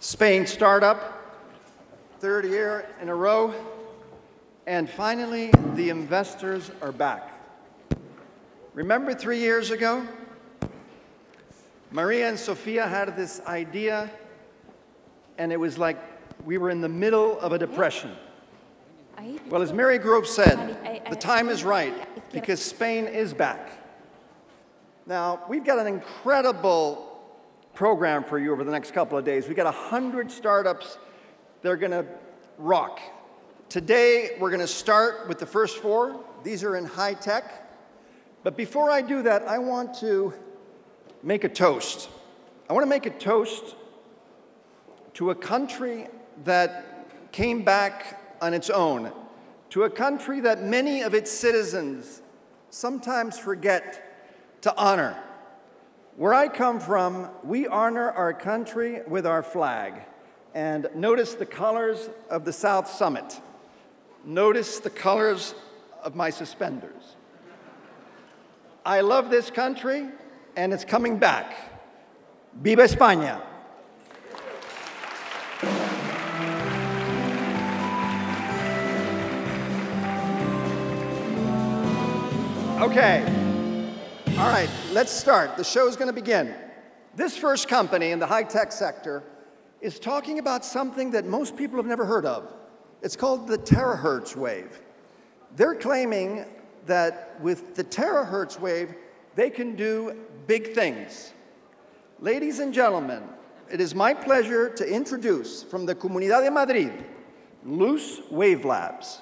Spain startup, third year in a row. And finally, the investors are back. Remember 3 years ago? Maria and Sofia had this idea, and it was like we were in the middle of a depression. Well, as Mary Grove said, the time is right because Spain is back. Now, we've got an incredible program for you over the next couple of days. We've got 100 startups that are going to rock. Today, we're going to start with the first 4. These are in high tech. But before I do that, I want to make a toast. I want to make a toast to a country that came back on its own, to a country that many of its citizens sometimes forget to honor. Where I come from, we honor our country with our flag. And notice the colors of the South Summit. Notice the colors of my suspenders. I love this country, and it's coming back. Viva España! Okay. All right, let's start. The show's going to begin. This first company in the high-tech sector is talking about something that most people have never heard of. It's called the terahertz wave. They're claiming that with the terahertz wave, they can do big things. Ladies and gentlemen, it is my pleasure to introduce from the Comunidad de Madrid, Luz Wave Labs.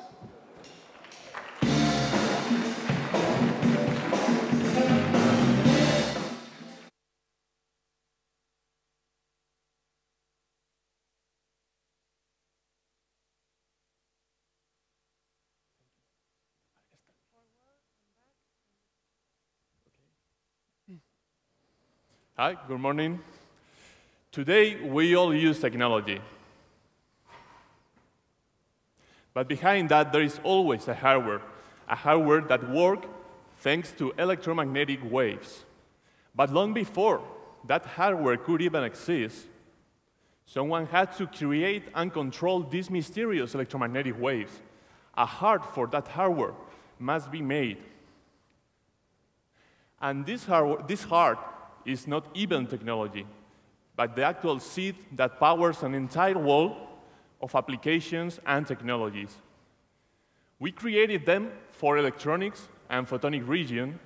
Hi, good morning. Today, we all use technology. But behind that, there is always a hardware that works thanks to electromagnetic waves. But long before that hardware could even exist, someone had to create and control these mysterious electromagnetic waves. A heart for that hardware must be made. And this heart is not even technology, but the actual seed that powers an entire wall of applications and technologies. We created them for electronics and photonic region,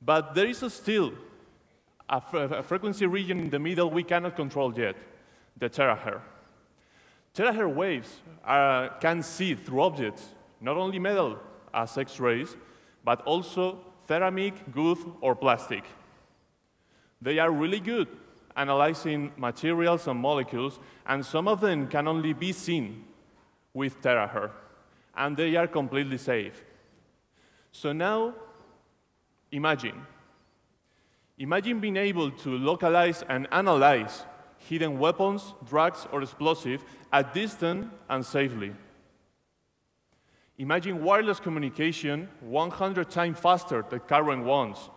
but there is still a frequency region in the middle we cannot control yet, the terahertz. Terahertz waves can see through objects, not only metal as X-rays, but also ceramic, wood, or plastic. They are really good analyzing materials and molecules, and some of them can only be seen with terahertz, and they are completely safe. So now, imagine being able to localize and analyze hidden weapons, drugs, or explosives at distance and safely. Imagine wireless communication 100 times faster than current ones.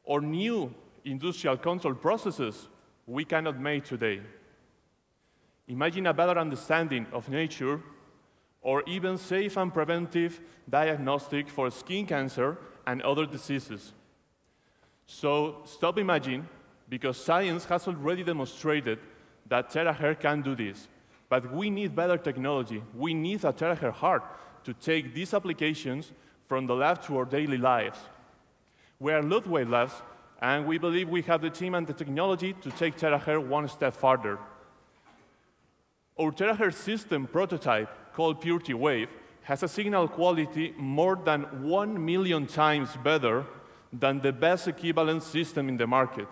Or new industrial control processes we cannot make today. Imagine a better understanding of nature, or even safe and preventive diagnostic for skin cancer and other diseases. So stop imagining, because science has already demonstrated that terahertz can do this. But we need better technology. We need a terahertz heart to take these applications from the lab to our daily lives. We are Luz Wave Labs, and we believe we have the team and the technology to take terahertz one step further. Our terahertz system prototype, called Purity Wave, has a signal quality more than 1 million times better than the best equivalent system in the market.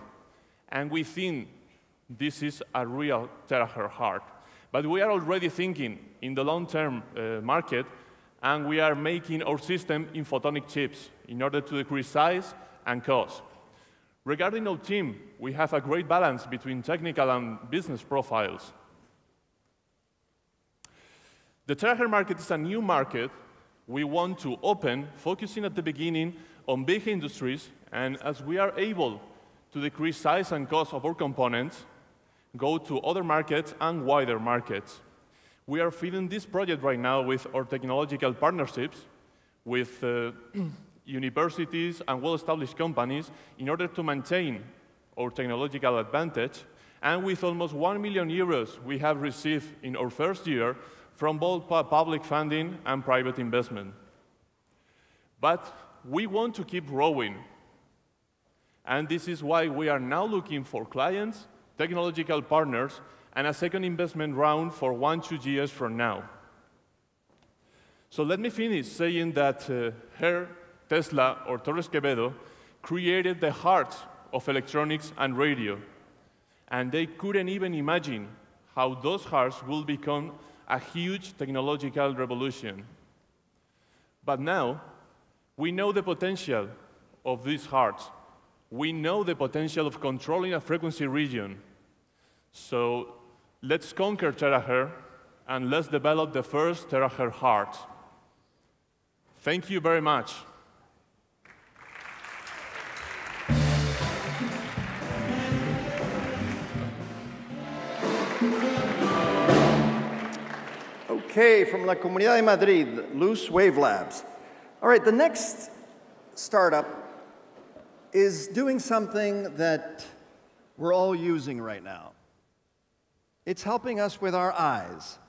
And we think this is a real terahertz heart. But we are already thinking in the long-term market, and we are making our system in photonic chips in order to decrease size and cost. Regarding our team, we have a great balance between technical and business profiles. The terahertz market is a new market we want to open, focusing at the beginning on big industries, and as we are able to decrease size and cost of our components, go to other markets and wider markets. We are feeding this project right now with our technological partnerships with universities and well-established companies in order to maintain our technological advantage. And with almost 1 million euros we have received in our first year from both public funding and private investment. But we want to keep growing. And this is why we are now looking for clients, technological partners, and a second investment round for 1-2 years from now. So let me finish saying that Tesla, or Torres Quevedo, created the heart of electronics and radio. And they couldn't even imagine how those hearts will become a huge technological revolution. But now, we know the potential of these hearts. We know the potential of controlling a frequency region. So let's conquer terahertz, and let's develop the first terahertz heart. Thank you very much. Okay, from La Comunidad de Madrid, Loose Wave Labs. All right, the next startup is doing something that we're all using right now. It's helping us with our eyes.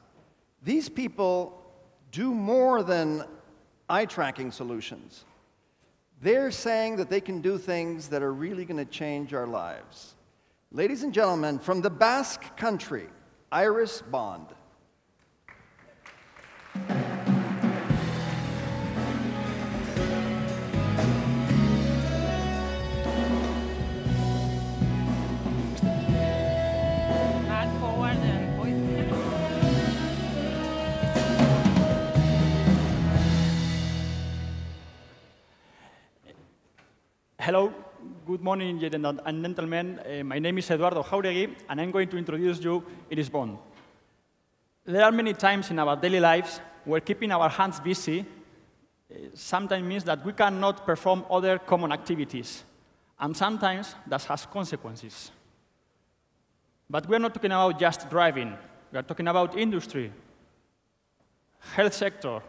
These people do more than eye tracking solutions. They're saying that they can do things that are really going to change our lives. Ladies and gentlemen, from the Basque Country, Iris Bond. Hello, good morning, ladies and gentlemen. My name is Eduardo Jauregui, and I'm going to introduce you Iris Bond. There are many times in our daily lives where keeping our hands busy sometimes means that we cannot perform other common activities, and sometimes that has consequences. But we're not talking about just driving. We are talking about industry, health sector,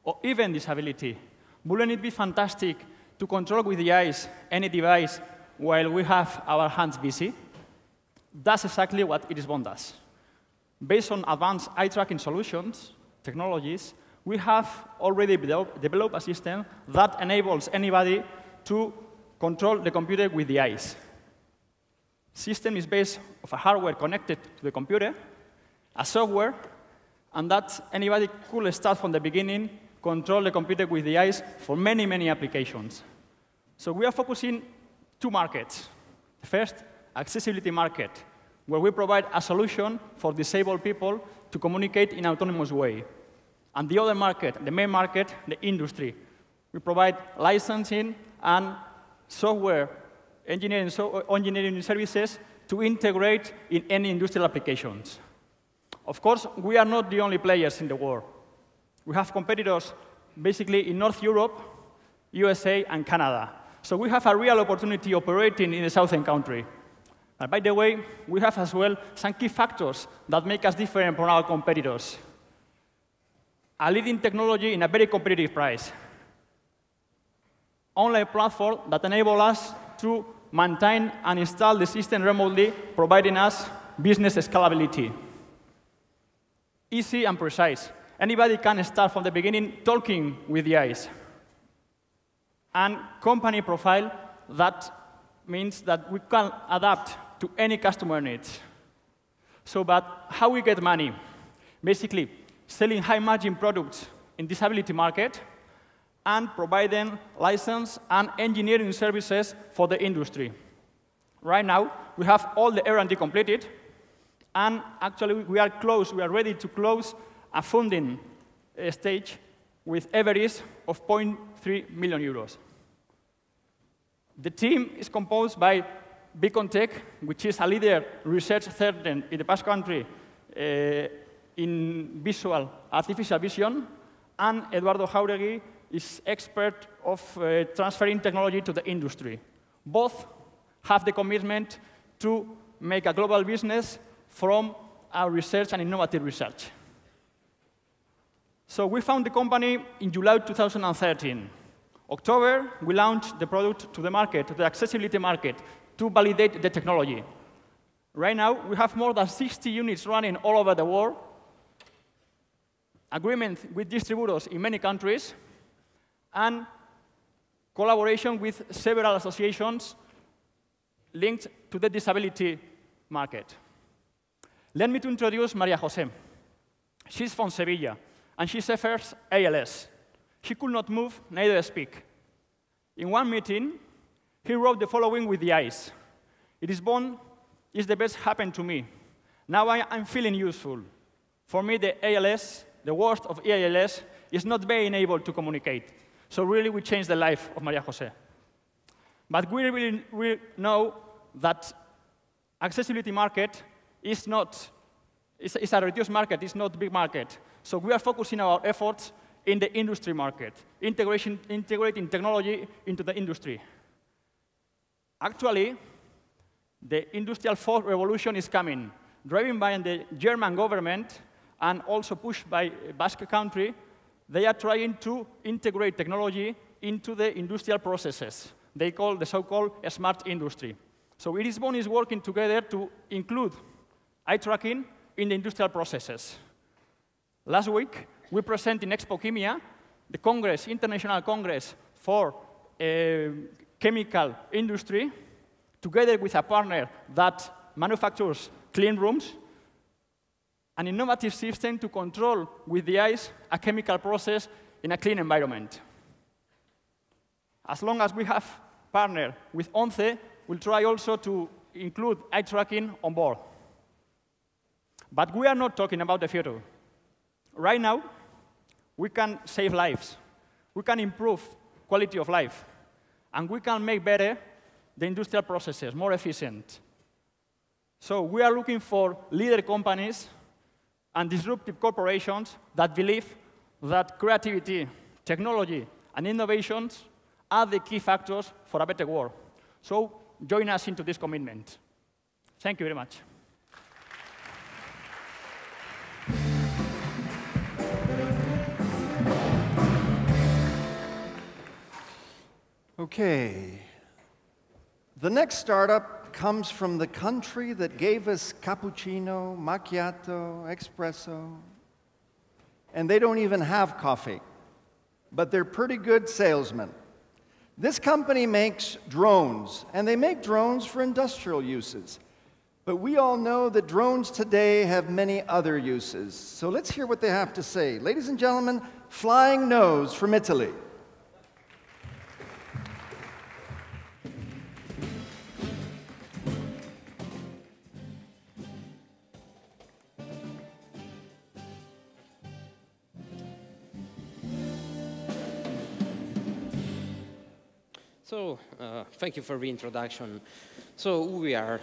or even disability. Wouldn't it be fantastic to control with the eyes any device while we have our hands busy? That's exactly what Iris Bond does. Based on advanced eye tracking solutions, technologies, we have already developed a system that enables anybody to control the computer with the eyes. The system is based on a hardware connected to the computer, a software, and that anybody could start from the beginning, control the computer with the eyes for many, many applications. So we are focusing two markets. The first, accessibility market, where we provide a solution for disabled people to communicate in an autonomous way. And the other market, the main market, the industry. We provide licensing and software engineering services to integrate in any industrial applications. Of course, we are not the only players in the world. We have competitors basically in North Europe, USA, and Canada. So we have a real opportunity operating in a southern country. And by the way, we have as well some key factors that make us different from our competitors. A leading technology in a very competitive price. Online platform that enable us to maintain and install the system remotely, providing us business scalability. Easy and precise. Anybody can start from the beginning talking with the eyes. And company profile that means that we can adapt to any customer needs. So, but how we get money? Basically, selling high-margin products in disability market and providing license and engineering services for the industry. Right now, we have all the R&D completed, and actually we are ready to close a funding stage with Everest of 0.3 million euros. The team is composed by Beacon Tech, which is a leader research center in the Basque Country in visual artificial vision, and Eduardo Jauregui is expert of transferring technology to the industry. Both have the commitment to make a global business from our research and innovative research. So we found the company in July 2013. October, we launched the product to the market, to the accessibility market, to validate the technology. Right now, we have more than 60 units running all over the world, agreement with distributors in many countries, and collaboration with several associations linked to the disability market. Let me introduce Maria José. She's from Sevilla, and she suffers ALS. She could not move, neither speak. In one meeting, he wrote the following with the eyes. "It is born is the best happened to me. Now I'm feeling useful. For me, the ALS, the worst of ALS, is not being able to communicate." So really, we changed the life of Maria José. But we really know that accessibility market is not, it's a reduced market, it's not a big market. So we are focusing our efforts in the industry market, integrating technology into the industry. Actually, the Industrial 4 revolution is coming, driven by the German government and also pushed by Basque Country. They are trying to integrate technology into the industrial processes. They call the so-called smart industry. So Irisbon is working together to include eye tracking in the industrial processes. Last week, we presented in Expo Chemia, the Congress, International Congress for Chemical Industry, together with a partner that manufactures clean rooms, an innovative system to control with the eyes a chemical process in a clean environment. As long as we have partnered with ONCE, we'll try also to include eye tracking on board. But we are not talking about the future. Right now, we can save lives. We can improve quality of life. And we can make better the industrial processes, more efficient. So we are looking for leader companies and disruptive corporations that believe that creativity, technology, and innovations are the key factors for a better world. So join us into this commitment. Thank you very much. Okay. The next startup comes from the country that gave us cappuccino, macchiato, espresso, and they don't even have coffee, but they're pretty good salesmen. This company makes drones, and they make drones for industrial uses. But we all know that drones today have many other uses. So let's hear what they have to say. Ladies and gentlemen, Flying Nose from Italy. So, thank you for the introduction. So, who we are?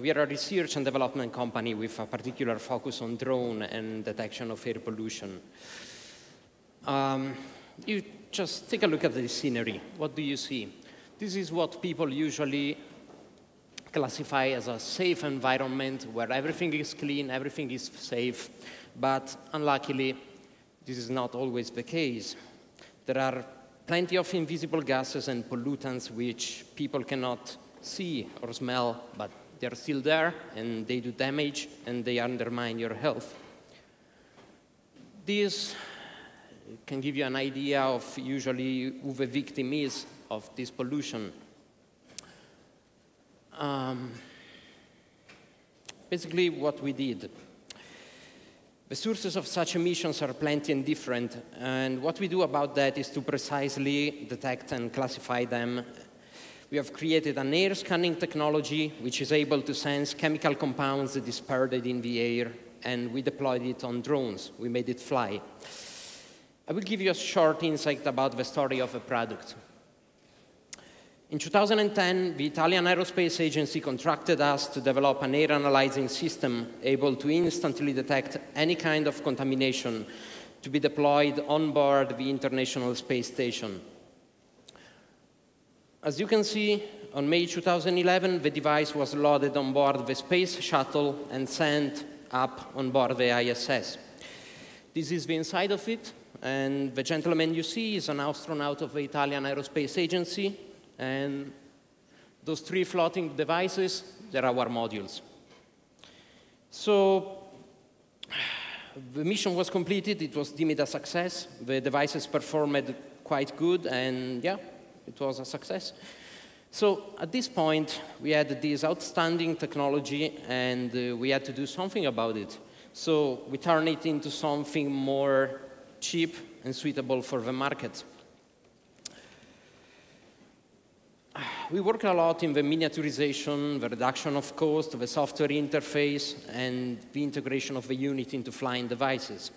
We are a research and development company with a particular focus on drone and detection of air pollution. You just take a look at the scenery. What do you see? This is what people usually classify as a safe environment where everything is clean, everything is safe. But unluckily, this is not always the case. There are plenty of invisible gases and pollutants which people cannot see or smell, but they're still there, and they do damage, and they undermine your health. This can give you an idea of usually who the victim is of this pollution. Basically, what we did. The sources of such emissions are plenty and different, and what we do about that is to precisely detect and classify them. We have created an air scanning technology which is able to sense chemical compounds dispersed in the air, and we deployed it on drones. We made it fly. I will give you a short insight about the story of the product. In 2010, the Italian Aerospace Agency contracted us to develop an air analyzing system able to instantly detect any kind of contamination to be deployed on board the International Space Station. As you can see on May 2011, the device was loaded on board the Space Shuttle and sent up on board the ISS. This is the inside of it, and the gentleman you see is an astronaut of the Italian Aerospace Agency, and those 3 floating devices, they're our modules. So the mission was completed. It was deemed a success. The devices performed quite good, and yeah, it was a success. So at this point, we had this outstanding technology, and we had to do something about it. So we turned it into something more cheap and suitable for the market. We work a lot in the miniaturization, the reduction of cost, the software interface, and the integration of the unit into flying devices.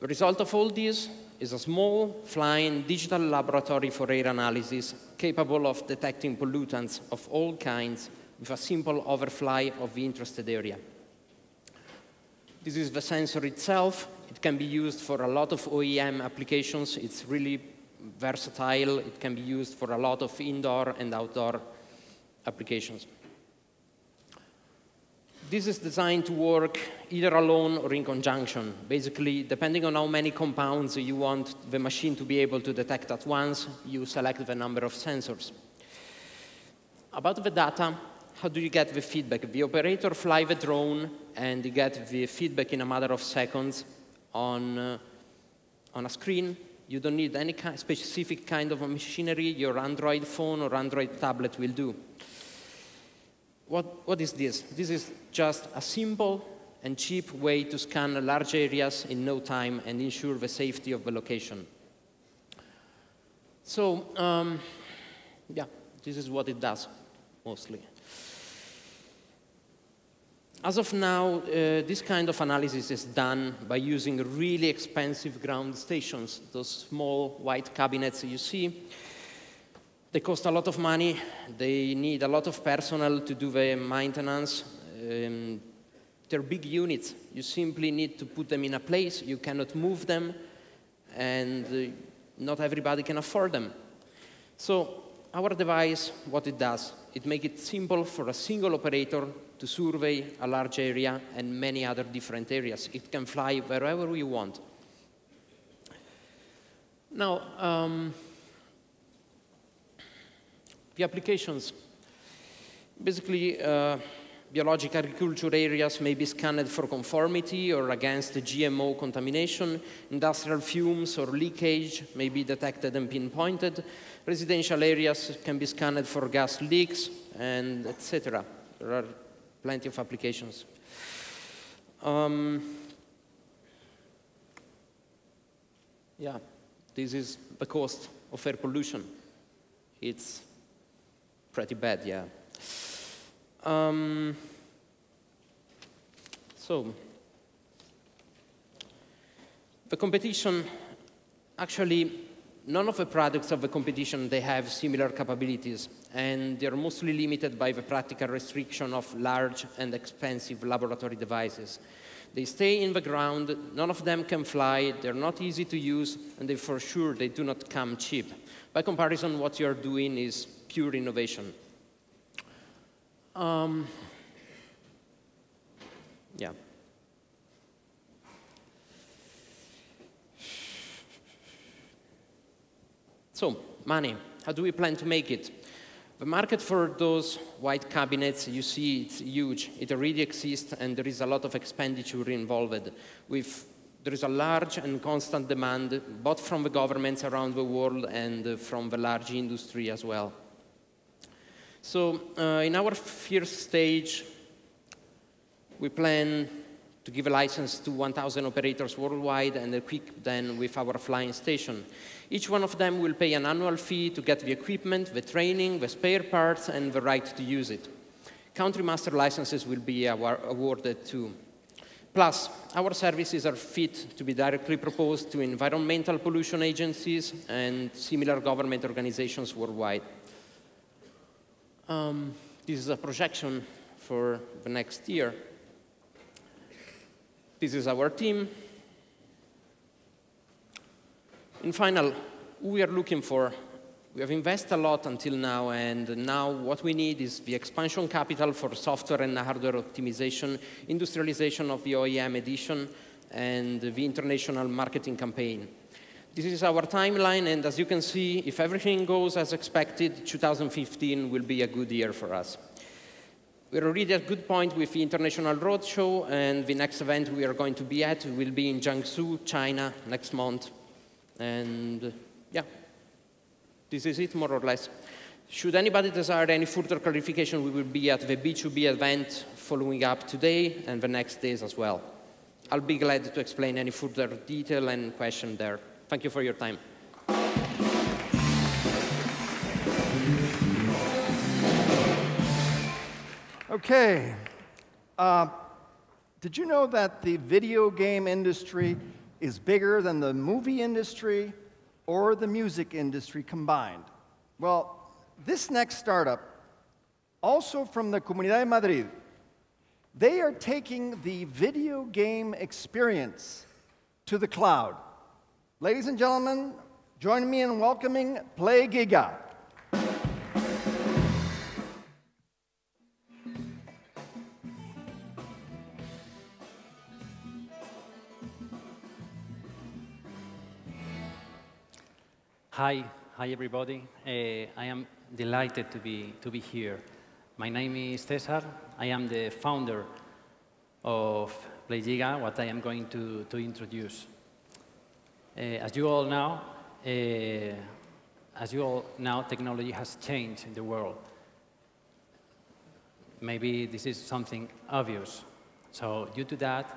The result of all this is a small, flying digital laboratory for air analysis capable of detecting pollutants of all kinds with a simple overfly of the interested area. This is the sensor itself. It can be used for a lot of OEM applications. It's really versatile. It can be used for a lot of indoor and outdoor applications. This is designed to work either alone or in conjunction. Basically, depending on how many compounds you want the machine to be able to detect at once, you select the number of sensors. About the data, how do you get the feedback? The operator flies the drone, and you get the feedback in a matter of seconds on a screen. You don't need any specific kind of a machinery. Your Android phone or Android tablet will do. What is this? This is just a simple and cheap way to scan large areas in no time and ensure the safety of the location. So, yeah, this is what it does, mostly. As of now, this kind of analysis is done by using really expensive ground stations, those small white cabinets you see. They cost a lot of money. They need a lot of personnel to do the maintenance. They're big units. You simply need to put them in a place. You cannot move them, and not everybody can afford them. So our device, what it does, it makes it simple for a single operator to survey a large area and many other different areas. It can fly wherever we want. Now, the applications. Basically, biological agriculture areas may be scanned for conformity or against GMO contamination. Industrial fumes or leakage may be detected and pinpointed. Residential areas can be scanned for gas leaks, and etc. There are plenty of applications. Yeah, this is the cost of air pollution. It's pretty bad, yeah. So, the competition, actually, none of the products of the competition, they have similar capabilities, and they're mostly limited by the practical restriction of large and expensive laboratory devices. They stay in the ground, none of them can fly, they're not easy to use, and for sure they do not come cheap. By comparison, what you're doing is pure innovation. Yeah. So, money. How do we plan to make it? The market for those white cabinets, you see, it's huge. It already exists, and there is a lot of expenditure involved. There is a large and constant demand, both from the governments around the world and from the large industry as well. So, in our first stage, we plan to give a license to 1,000 operators worldwide and equip them with our flying station. Each one of them will pay an annual fee to get the equipment, the training, the spare parts, and the right to use it. Country master licenses will be awarded too. Plus, our services are fit to be directly proposed to environmental pollution agencies and similar government organizations worldwide. This is a projection for the next year. This is our team. In final, who we are looking for. We have invested a lot until now, and now what we need is the expansion capital for software and hardware optimization, industrialization of the OEM edition, and the international marketing campaign. This is our timeline, and as you can see, if everything goes as expected, 2015 will be a good year for us. We're already at a good point with the International Roadshow, and the next event we are going to be at will be in Jiangsu, China, next month. And yeah, this is it, more or less. Should anybody desire any further clarification, we will be at the B2B event following up today and the next days as well. I'll be glad to explain any further detail and question there. Thank you for your time. Okay. Did you know that the video game industry is bigger than the movie industry or the music industry combined? Well, this next startup, also from the Comunidad de Madrid, they are taking the video game experience to the cloud. Ladies and gentlemen, join me in welcoming PlayGiga. Hi everybody. I am delighted to be here. My name is Cesar. I am the founder of PlayGiga, what I am going to introduce. As you all know, technology has changed in the world. Maybe this is something obvious. So due to that,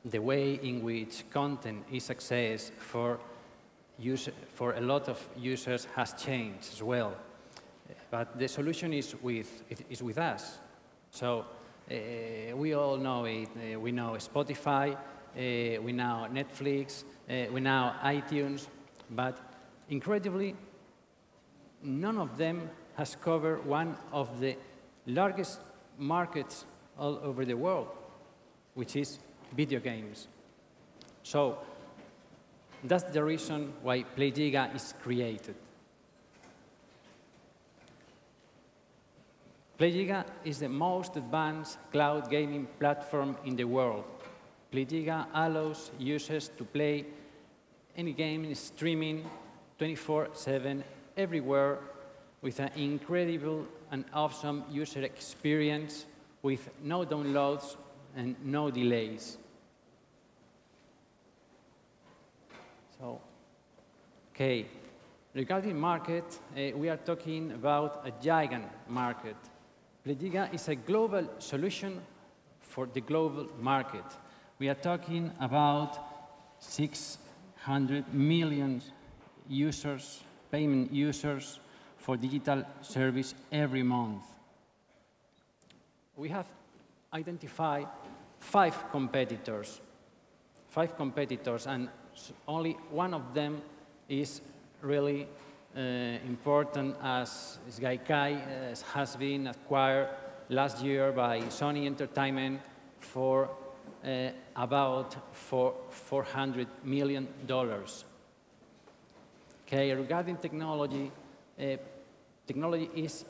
the way in which content is accessed for a lot of users has changed as well. But the solution is with us. So we all know it. We know Spotify, we know Netflix, we know iTunes, but incredibly, none of them has covered one of the largest markets all over the world, which is video games. So that's the reason why PlayGiga is created. PlayGiga is the most advanced cloud gaming platform in the world. PlayGiga allows users to play any game in streaming 24/7 everywhere with an incredible and awesome user experience with no downloads and no delays. So, okay, regarding market, we are talking about a giant market. PlayGiga is a global solution for the global market. We are talking about 600 million users, payment users for digital service every month. We have identified five competitors, and only one of them is really important, as Gaikai has been acquired last year by Sony Entertainment for about $400 million. Okay, regarding technology, technology is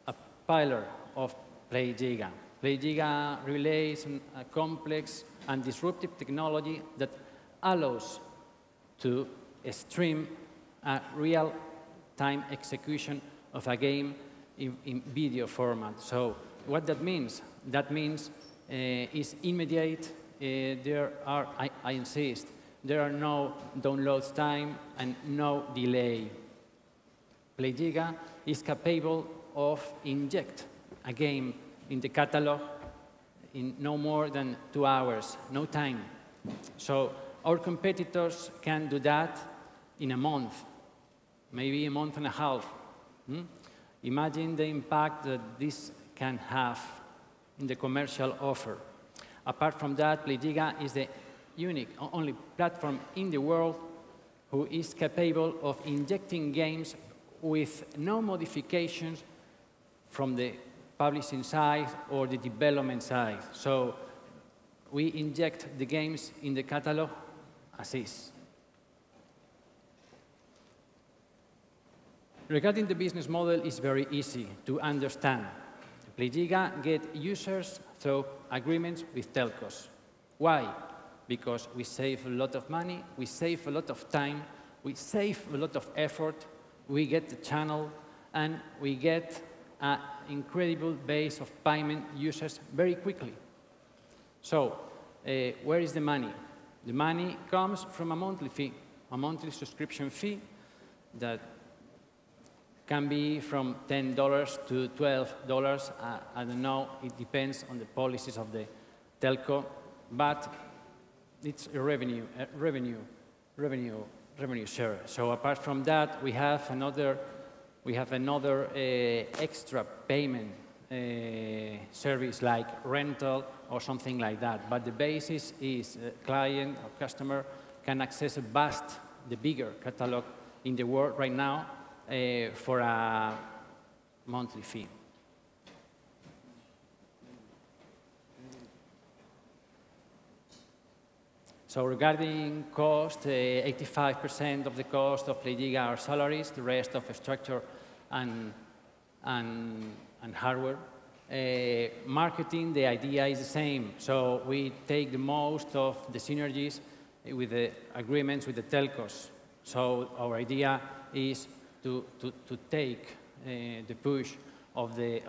a pillar of PlayGiga. PlayGiga relays a complex and disruptive technology that allows to stream a real-time execution of a game in video format. So what that means? That means is immediate. I insist, there are no download time and no delay. PlayGiga is capable of inject a game in the catalog in no more than 2 hours, no time. So our competitors can do that in a month, maybe a month and a half. Imagine the impact that this can have in the commercial offer. Apart from that, PlayGiga is the unique, only platform in the world who is capable of injecting games with no modifications from the publishing side or the development side. So we inject the games in the catalog as is. Regarding the business model, it's very easy to understand. Playgiga get users through agreements with telcos. Why? Because we save a lot of money, we save a lot of time, we save a lot of effort, we get the channel, and we get an incredible base of payment users very quickly. So, where is the money? The money comes from a monthly fee, a monthly subscription fee that can be from $10 to $12. I don't know, it depends on the policies of the telco, but it's a revenue share. So apart from that, we have another extra payment service like rental or something like that. But the basis is client or customer can access the bigger catalog in the world right now for a monthly fee. So regarding cost, 85% of the cost of Playgiga are salaries, the rest of structure and hardware. Marketing, the idea is the same. So we take the most of the synergies with the agreements with the telcos. So our idea is to take the push of the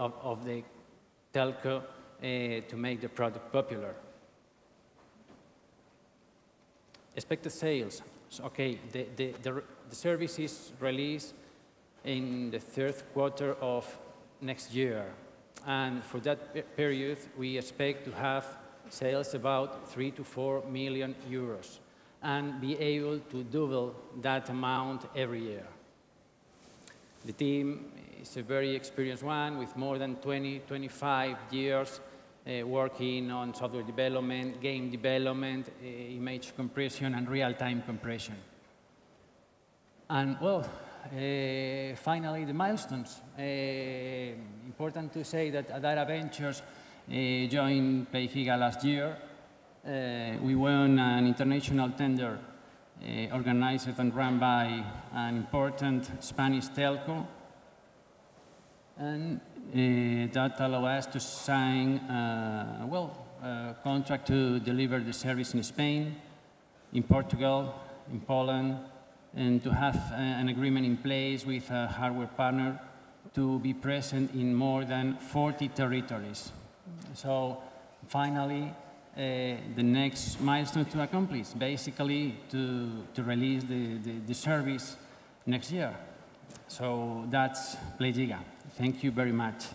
telco to make the product popular. Expected sales. So, okay, the service is released in the third quarter of next year. And for that period, we expect to have sales about 3 to 4 million euros and be able to double that amount every year. The team is a very experienced one with more than 25 years working on software development, game development, image compression, and real-time compression. And well, finally, the milestones. Important to say that Adara Ventures joined Playgiga last year. We won an international tender organized and run by an important Spanish telco. And that allowed us to sign a contract to deliver the service in Spain, in Portugal, in Poland, and to have an agreement in place with a hardware partner to be present in more than 40 territories. So finally, the next milestone to accomplish, basically to release the service next year. So that's Playgiga. Thank you very much.